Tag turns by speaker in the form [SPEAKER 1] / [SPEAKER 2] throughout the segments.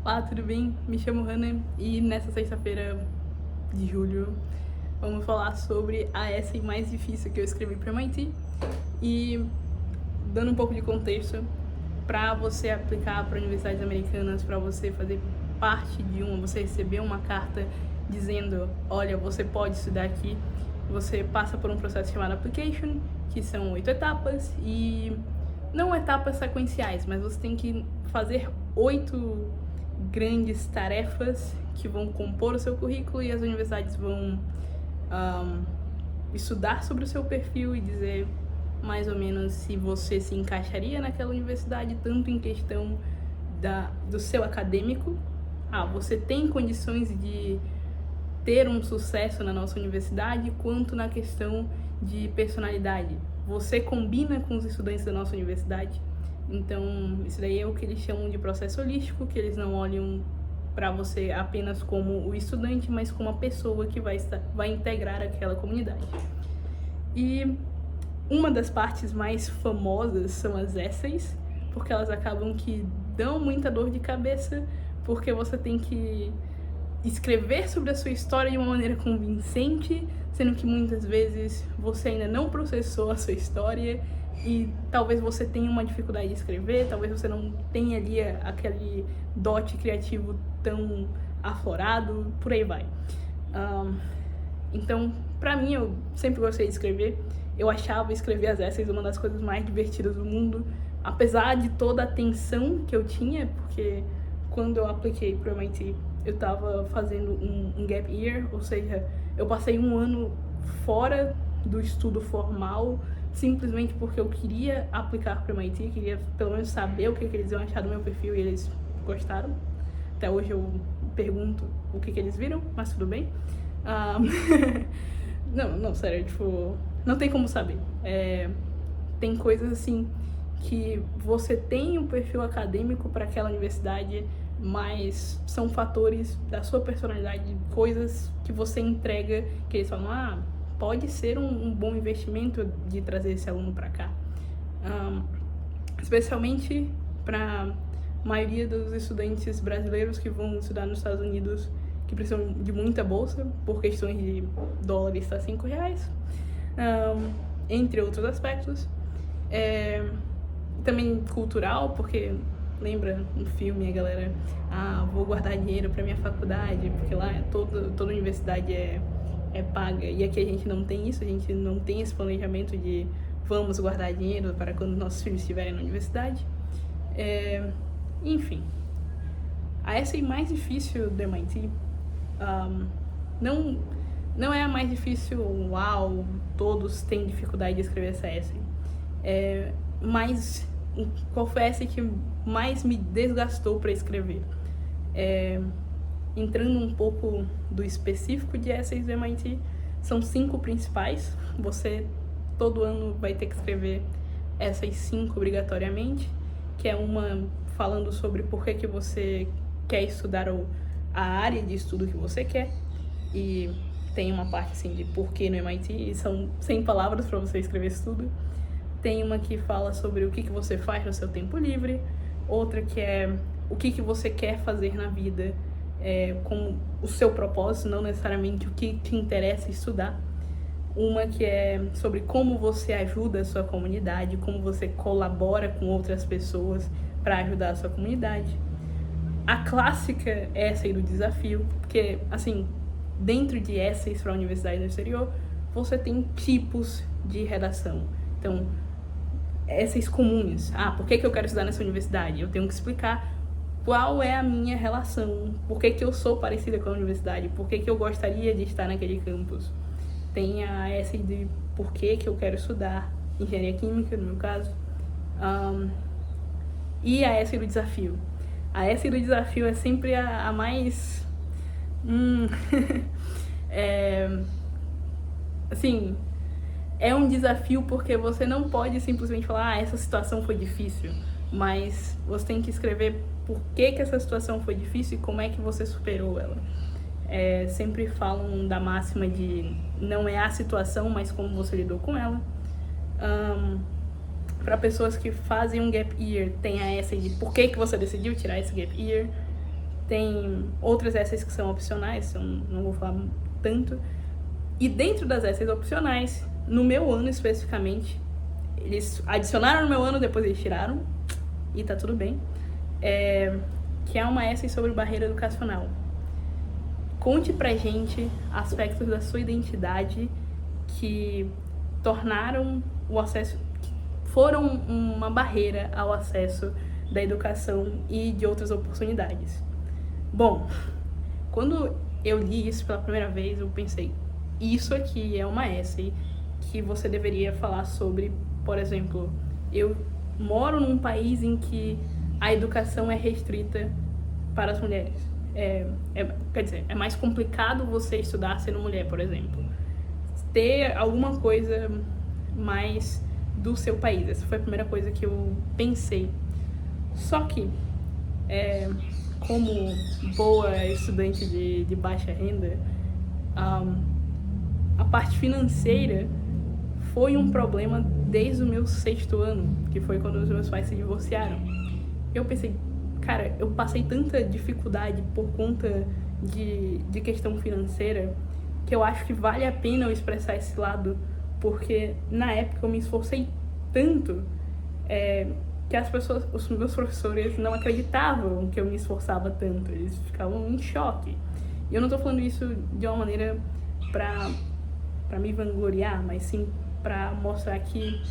[SPEAKER 1] Olá, tudo bem? Me chamo Hannah e nessa sexta-feira de julho vamos falar sobre a essay mais difícil que eu escrevi para MIT e dando um pouco de contexto para você aplicar para universidades americanas, para você fazer parte de você receber uma carta dizendo, olha, você pode estudar aqui, você passa por um processo chamado application, que são 8 etapas e não etapas sequenciais, mas você tem que fazer 8 grandes tarefas que vão compor o seu currículo e as universidades vão estudar sobre o seu perfil e dizer mais ou menos se você se encaixaria naquela universidade, tanto em questão do seu acadêmico. Você tem condições de ter um sucesso na nossa universidade, quanto na questão de personalidade. Você combina com os estudantes da nossa universidade. Então, isso daí é o que eles chamam de processo holístico, que eles não olham para você apenas como o estudante, mas como a pessoa que vai integrar aquela comunidade. E uma das partes mais famosas são as essays, porque elas acabam que dão muita dor de cabeça, porque você tem que escrever sobre a sua história de uma maneira convincente, sendo que muitas vezes você ainda não processou a sua história e talvez você tenha uma dificuldade de escrever, talvez você não tenha ali aquele dote criativo tão aflorado, por aí vai. Então, pra mim, eu sempre gostei de escrever. Eu achava escrever as essays uma das coisas mais divertidas do mundo, apesar de toda a tensão que eu tinha, porque quando eu apliquei para o MIT, eu estava fazendo um gap year, ou seja, eu passei um ano fora do estudo formal, simplesmente porque eu queria aplicar para o MIT, queria pelo menos saber o que eles iam achar do meu perfil e eles gostaram. Até hoje eu pergunto o que eles viram, mas tudo bem. Não, sério, não tem como saber. Tem coisas assim que você tem um perfil acadêmico para aquela universidade, mas são fatores da sua personalidade, coisas que você entrega, que eles falam, pode ser um bom investimento de trazer esse aluno para cá. Especialmente para a maioria dos estudantes brasileiros que vão estudar nos Estados Unidos, que precisam de muita bolsa, por questões de dólar está R$5, entre outros aspectos. Também cultural, porque lembra um filme, a galera, vou guardar dinheiro para minha faculdade, porque lá toda universidade é paga, e aqui a gente não tem isso, a gente não tem esse planejamento de vamos guardar dinheiro para quando nossos filhos estiverem na universidade. Enfim, a essay mais difícil do MIT não é a mais difícil, todos têm dificuldade de escrever essa essay. Mas qual foi a essay que mais me desgastou para escrever? Entrando um pouco do específico de essays do MIT, são 5 principais. Você todo ano vai ter que escrever essas 5 obrigatoriamente, que é uma falando sobre por que você quer estudar a área de estudo que você quer, e tem uma parte assim de porquê no MIT, e são 100 palavras para você escrever isso tudo. Tem uma que fala sobre o que você faz no seu tempo livre, outra que é o que você quer fazer na vida, com o seu propósito, não necessariamente o que te interessa estudar. Uma que é sobre como você ajuda a sua comunidade, como você colabora com outras pessoas para ajudar a sua comunidade. A clássica essay do desafio, porque, assim, dentro de essays para a universidade no exterior, você tem tipos de redação. Então, essays comuns. Por que eu quero estudar nessa universidade? Eu tenho que explicar qual é a minha relação, por que eu sou parecida com a universidade, por que eu gostaria de estar naquele campus. Tem a essay de por que eu quero estudar engenharia química, no meu caso. E a essay do desafio. A essay do desafio é sempre a mais... assim, é um desafio porque você não pode simplesmente falar essa situação foi difícil, mas você tem que escrever por que essa situação foi difícil e como é que você superou ela. Sempre falam da máxima de não é a situação, mas como você lidou com ela. Para pessoas que fazem um gap year, tem a essay de por que você decidiu tirar esse gap year. Tem outras essays que são opcionais, eu não vou falar tanto. E dentro das essays opcionais, no meu ano especificamente, eles adicionaram no meu ano, depois eles tiraram, e tá tudo bem, que é uma essay sobre barreira educacional. Conte pra gente aspectos da sua identidade que tornaram o acesso, foram uma barreira ao acesso da educação e de outras oportunidades. Bom, quando eu li isso pela primeira vez, eu pensei, isso aqui é uma essay que você deveria falar sobre, por exemplo, eu moro num país em que a educação é restrita para as mulheres. Quer dizer, é mais complicado você estudar sendo mulher, por exemplo. Ter alguma coisa mais do seu país. Essa foi a primeira coisa que eu pensei. Só que, como boa estudante de baixa renda, a parte financeira foi um problema desde o meu 6º ano, que foi quando os meus pais se divorciaram. Eu pensei, cara, eu passei tanta dificuldade por conta de questão financeira que eu acho que vale a pena eu expressar esse lado, porque na época eu me esforcei tanto que as pessoas, os meus professores não acreditavam que eu me esforçava tanto, eles ficavam em choque. E eu não tô falando isso de uma maneira pra me vangloriar, mas sim pra mostrar que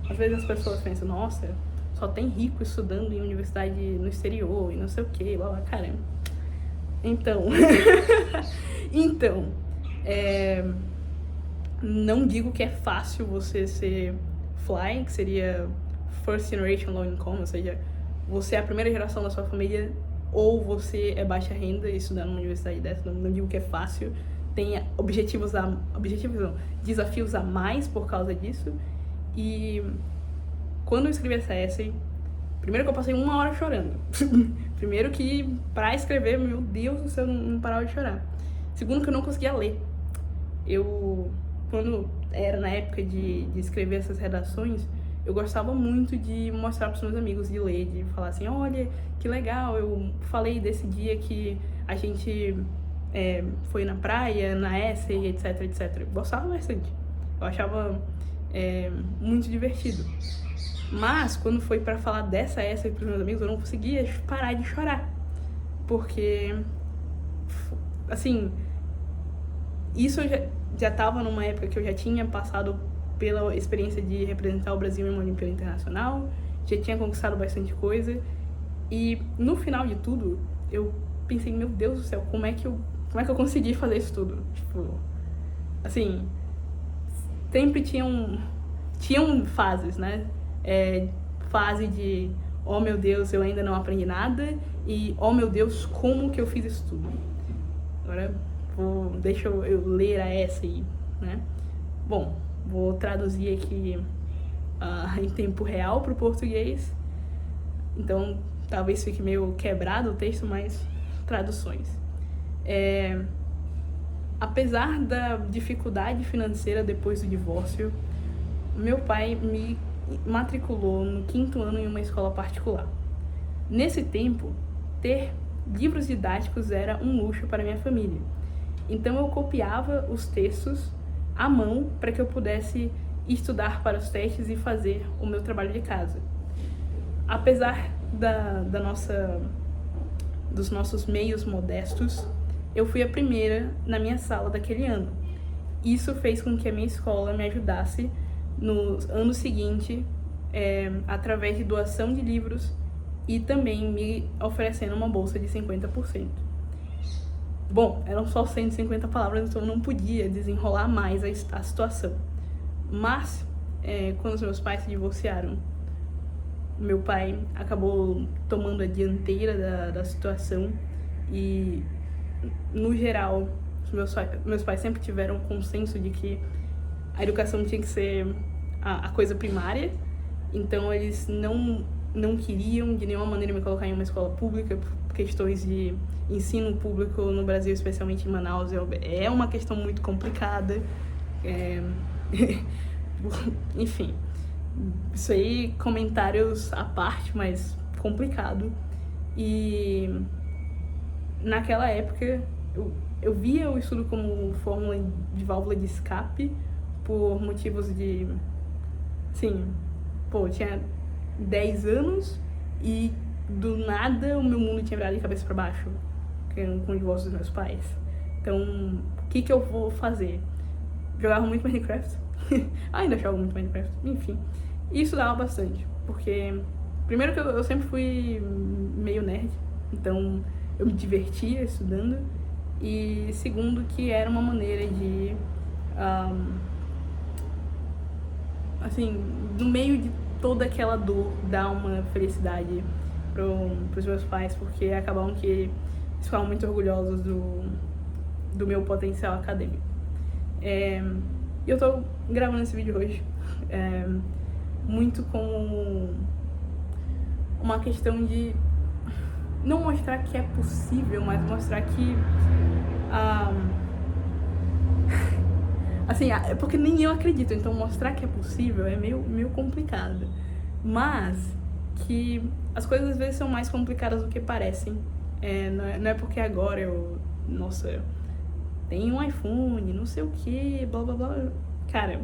[SPEAKER 1] às vezes as pessoas pensam, nossa, só tem rico estudando em universidade no exterior e não sei o que, blá blá, caramba. Então, não digo que é fácil você ser fly, que seria first generation low income, ou seja, você é a primeira geração da sua família ou você é baixa renda e estudar numa universidade dessa, não digo que é fácil, tem desafios a mais por causa disso. E quando eu escrevi essa essay, primeiro que eu passei 1 hora chorando. Primeiro que pra escrever, meu Deus do céu, eu não parava de chorar. Segundo que eu não conseguia ler. Quando era na época de escrever essas redações, eu gostava muito de mostrar pros meus amigos, de ler, de falar assim, olha, que legal, eu falei desse dia que a gente foi na praia, na essay, etc, etc. Eu gostava bastante. Eu achava muito divertido. Mas, quando foi pra falar dessa essay pros meus amigos, eu não conseguia parar de chorar. Porque, assim, isso eu já tava numa época que eu já tinha passado pela experiência de representar o Brasil em uma Olimpíada Internacional, já tinha conquistado bastante coisa. E, no final de tudo, eu pensei, meu Deus do céu, como é que eu consegui fazer isso tudo? Tipo, assim, sempre tinham fases, né? Fase de, oh meu Deus, eu ainda não aprendi nada, e oh meu Deus, como que eu fiz isso tudo? Agora, deixa eu ler a essay, né? Bom, vou traduzir aqui em tempo real para o português, então talvez fique meio quebrado o texto, mas traduções. Apesar da dificuldade financeira depois do divórcio, meu pai me matriculou no 5º ano em uma escola particular. Nesse tempo, ter livros didáticos era um luxo para minha família. Então eu copiava os textos à mão para que eu pudesse estudar para os testes e fazer o meu trabalho de casa. Apesar dos nossos meios modestos, eu fui a primeira na minha sala daquele ano. Isso fez com que a minha escola me ajudasse no ano seguinte, através de doação de livros e também me oferecendo uma bolsa de 50%. Bom, eram só 150 palavras, então eu não podia desenrolar mais a situação. Mas, quando os meus pais se divorciaram, meu pai acabou tomando a dianteira da situação e, no geral, meus pais sempre tiveram um consenso de que a educação tinha que ser a coisa primária, então eles não queriam de nenhuma maneira me colocar em uma escola pública, por questões de ensino público no Brasil, especialmente em Manaus, é uma questão muito complicada. Enfim, isso aí, comentários à parte, mas complicado. E naquela época eu via o estudo como fórmula de válvula de escape por motivos de... Sim, pô, eu tinha 10 anos e do nada o meu mundo tinha virado de cabeça pra baixo com o divórcio dos meus pais. Então, o que eu vou fazer? Jogava muito Minecraft. Ainda jogo muito Minecraft, enfim. E estudava bastante, porque primeiro que eu sempre fui meio nerd, então eu me divertia estudando. E segundo que era uma maneira de... assim, no meio de toda aquela dor, dar uma felicidade pros meus pais, porque acabavam que eles ficavam muito orgulhosos do meu potencial acadêmico. Eu tô gravando esse vídeo hoje muito como uma questão de não mostrar que é possível, mas mostrar que assim, porque nem eu acredito, então mostrar que é possível é meio complicado. Mas que as coisas às vezes são mais complicadas do que parecem. Não é porque agora nossa, tem um iPhone, não sei o que, blá blá blá. Cara,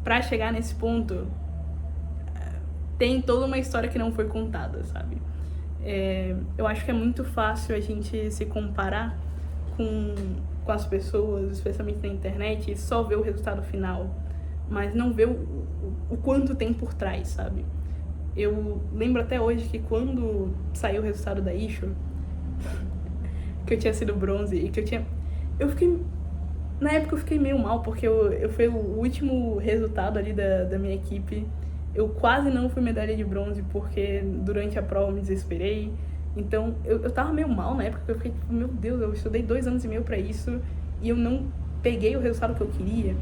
[SPEAKER 1] pra chegar nesse ponto, tem toda uma história que não foi contada, sabe? Eu acho que é muito fácil a gente se comparar com as pessoas, especialmente na internet, e só ver o resultado final, mas não ver o quanto tem por trás, sabe? Eu lembro até hoje que quando saiu o resultado da Issue, que eu tinha sido bronze e que na época eu fiquei meio mal, porque eu fui o último resultado ali da minha equipe. Eu quase não fui medalha de bronze, porque durante a prova eu me desesperei. Então, eu tava meio mal na época, porque eu fiquei tipo, meu Deus, eu estudei 2 anos e meio pra isso e eu não peguei o resultado que eu queria.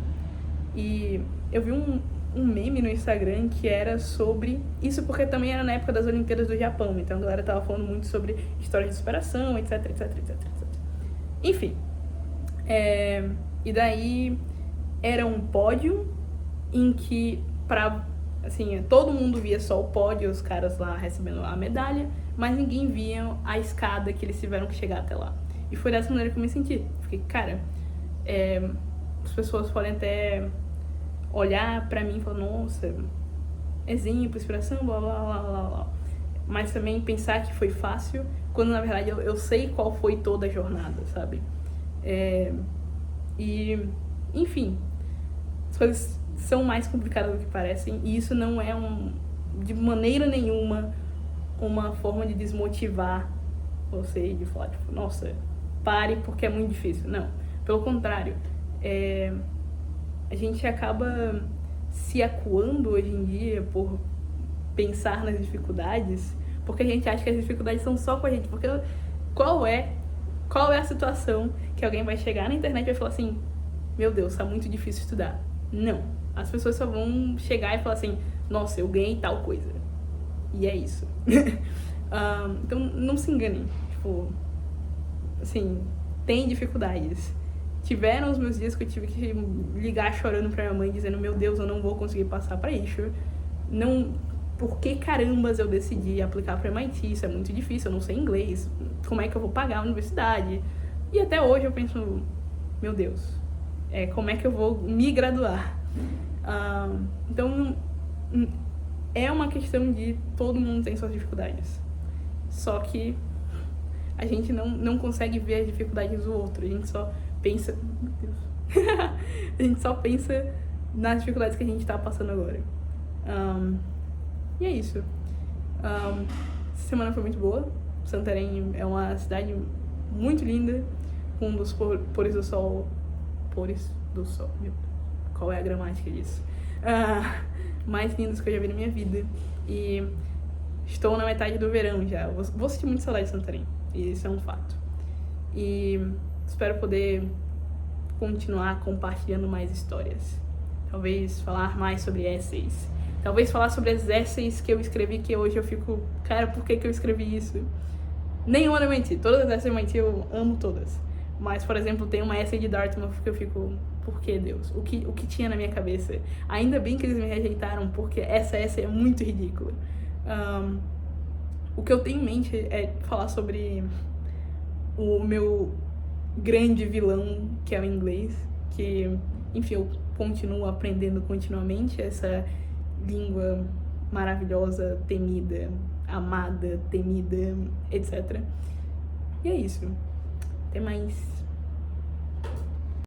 [SPEAKER 1] E eu vi um meme no Instagram que era sobre isso, porque também era na época das Olimpíadas do Japão, então a galera tava falando muito sobre história de superação, etc, etc, etc, etc. Enfim, e daí era um pódio em que assim, todo mundo via só o pódio, os caras lá recebendo a medalha, mas ninguém via a escada que eles tiveram que chegar até lá. E foi dessa maneira que eu me senti. Fiquei, cara, as pessoas podem até olhar pra mim e falar, nossa, exemplo, inspiração, blá blá blá blá blá. Mas também pensar que foi fácil, quando na verdade eu sei qual foi toda a jornada, sabe? E, enfim, as coisas são mais complicadas do que parecem, e isso não é de maneira nenhuma uma forma de desmotivar você, de falar, tipo, nossa, pare porque é muito difícil. Não, pelo contrário, a gente acaba se acuando hoje em dia por pensar nas dificuldades, porque a gente acha que as dificuldades são só com a gente, porque qual é a situação que alguém vai chegar na internet e vai falar assim, meu Deus, tá muito difícil estudar. Não, as pessoas só vão chegar e falar assim, nossa, eu ganhei tal coisa. E é isso. Então, não se enganem. Tipo, assim, tem dificuldades. Tiveram os meus dias que eu tive que ligar chorando pra minha mãe, dizendo, meu Deus, eu não vou conseguir passar pra Issue. Não, por que carambas eu decidi aplicar pra MIT? Isso é muito difícil, eu não sei inglês. Como é que eu vou pagar a universidade? E até hoje eu penso, meu Deus, como é que eu vou me graduar? Então, é uma questão de todo mundo tem suas dificuldades. Só que a gente não consegue ver as dificuldades do outro. A gente só pensa... Meu Deus. A gente só pensa nas dificuldades que a gente tá passando agora. E é isso. Essa semana foi muito boa. Santarém é uma cidade muito linda, com um dos pôres do sol... Pôres do sol... Meu Deus. Qual é a gramática disso? Mais lindos que eu já vi na minha vida. E estou na metade do verão já. Vou sentir muito saudade de Santarém. E isso é um fato. E espero poder continuar compartilhando mais histórias. Talvez falar mais sobre essays. Talvez falar sobre as essays que eu escrevi, que hoje eu fico... Cara, por que eu escrevi isso? Nenhuma da MIT. Todas as essays da MIT eu amo todas. Mas, por exemplo, tem uma essay de Dartmouth que eu fico... Por que, Deus? O que tinha na minha cabeça? Ainda bem que eles me rejeitaram, porque essa essay é muito ridícula. O que eu tenho em mente é falar sobre o meu grande vilão, que é o inglês, que, enfim, eu continuo aprendendo continuamente essa língua maravilhosa, temida, amada, temida, etc. E é isso. Até mais.